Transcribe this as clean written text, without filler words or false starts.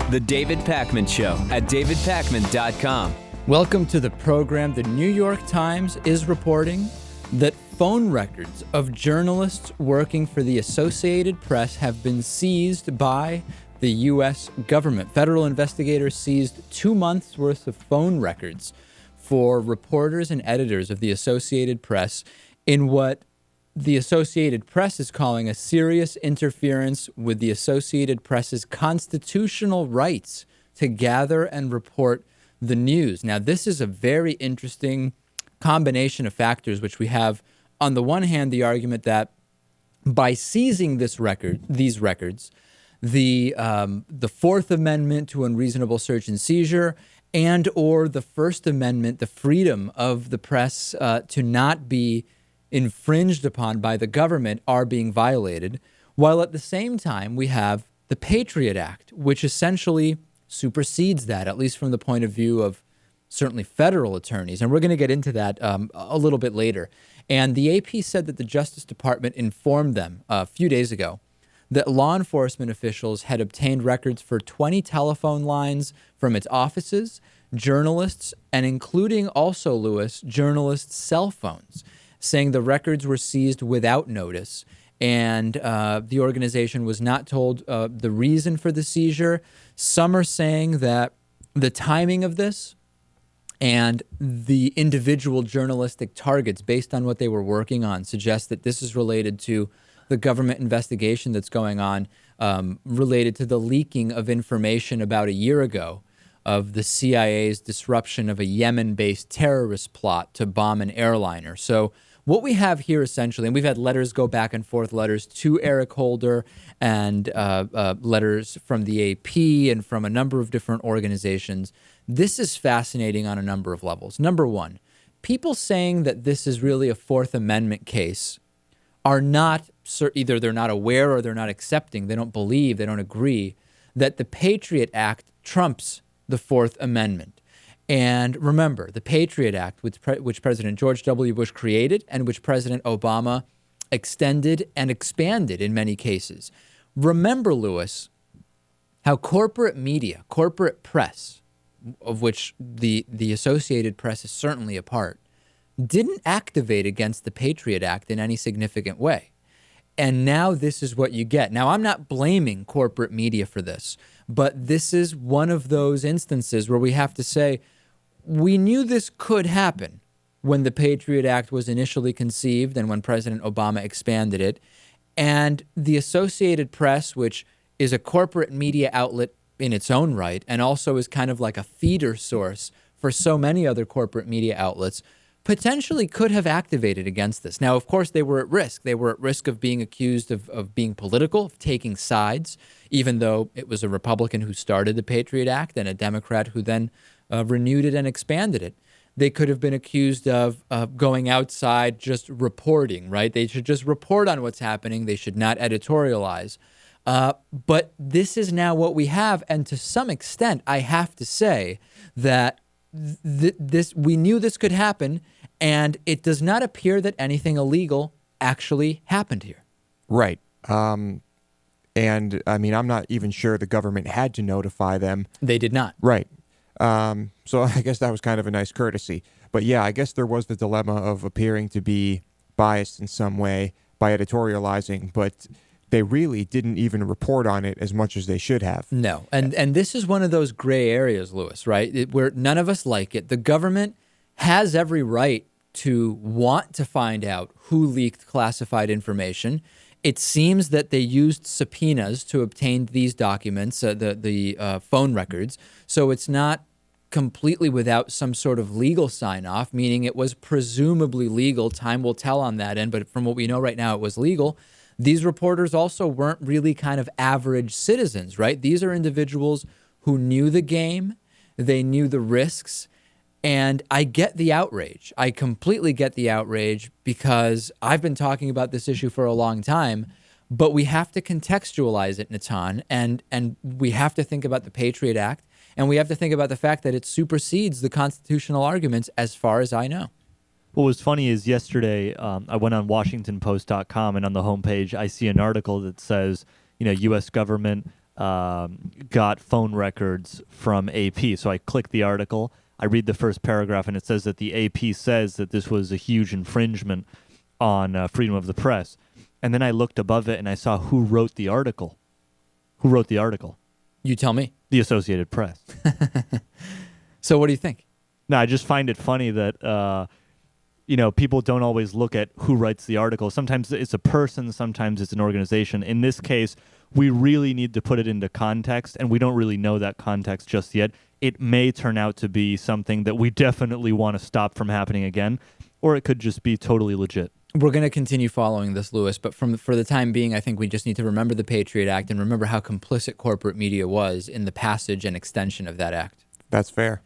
The David Pakman Show at davidpakman.com. Welcome to the program. The New York Times is reporting that phone records of journalists working for the Associated Press have been seized by the U.S. government. Federal investigators seized 2 months' worth of phone records for reporters and editors of the Associated Press in what the Associated Press is calling a serious interference with the Associated Press's constitutional rights to gather and report the news. Now, this is a very interesting combination of factors, which we have, on the one hand, the argument that by seizing these records, the Fourth Amendment to unreasonable search and seizure, and or the First Amendment, the freedom of the press to not be infringed upon by the government, are being violated, while at the same time we have the Patriot Act, which essentially supersedes that, at least from the point of view of certainly federal attorneys. And we're going to get into that a little bit later. And the AP said that the Justice Department informed them a few days ago that law enforcement officials had obtained records for 20 telephone lines from its offices, journalists, and including also, Lewis, journalists' cell phones, saying the records were seized without notice. And the organization was not told the reason for the seizure. Some are saying that the timing of this and the individual journalistic targets based on what they were working on suggest that this is related to the government investigation that's going on related to the leaking of information about a year ago of the CIA's disruption of a Yemen-based terrorist plot to bomb an airliner. So what we have here essentially, and we've had letters go back and forth, letters to Eric Holder and letters from the AP and from a number of different organizations. This is fascinating on a number of levels. Number one, people saying that this is really a Fourth Amendment case are not, either they're not aware or they're not accepting, they don't believe, they don't agree that the Patriot Act trumps the Fourth Amendment. And remember, the Patriot Act, which President George W. Bush created and which President Obama extended and expanded in many cases. Remember, Lewis, how corporate media, corporate press, of which the Associated Press is certainly a part, didn't activate against the Patriot Act in any significant way. And now this is what you get. Now, I'm not blaming corporate media for this, but this is one of those instances where we have to say, we knew this could happen when the Patriot Act was initially conceived and when President Obama expanded it. And the Associated Press, which is a corporate media outlet in its own right and also is kind of like a feeder source for so many other corporate media outlets, potentially could have activated against this. Now, of course, they were at risk. They were at risk of being accused of being political, of taking sides, even though it was a Republican who started the Patriot Act and a Democrat who then renewed it and expanded it. They could have been accused of going outside just reporting, right? They should just report on what's happening. They should not editorialize. But this is now what we have. And to some extent, I have to say that we knew this could happen, and it does not appear that anything illegal actually happened here. Right. And I mean, I'm not even sure the government had to notify them. They did not. Right. So I guess that was kind of a nice courtesy. But yeah, I guess there was the dilemma of appearing to be biased in some way by editorializing, but they really didn't even report on it as much as they should have. No. And this is one of those gray areas, Lewis, right? Where none of us like it. The government has every right to want to find out who leaked classified information. It seems that they used subpoenas to obtain these documents, the phone records. So it's not completely without some sort of legal sign-off, meaning it was presumably legal. Time will tell on that end, but from what we know right now, it was legal. These reporters also weren't really kind of average citizens, right? These are individuals who knew the game, they knew the risks, and I get the outrage. I completely get the outrage because I've been talking about this issue for a long time, but we have to contextualize it, Natan, and we have to think about the Patriot Act, and we have to think about the fact that it supersedes the constitutional arguments as far as I know. What was funny is yesterday I went on WashingtonPost.com, and on the homepage I see an article that says, U.S. government got phone records from AP. So I click the article, I read the first paragraph, and it says that the AP says that this was a huge infringement on freedom of the press. And then I looked above it and I saw who wrote the article. Who wrote the article? You tell me. The Associated Press. So what do you think? No, I just find it funny that people don't always look at who writes the article. Sometimes it's a person, sometimes it's an organization. In this case, we really need to put it into context, and we don't really know that context just yet. It may turn out to be something that we definitely want to stop from happening again, or it could just be totally legit. We're going to continue following this, Lewis, but for the time being, I think we just need to remember the Patriot Act and remember how complicit corporate media was in the passage and extension of that act. That's fair.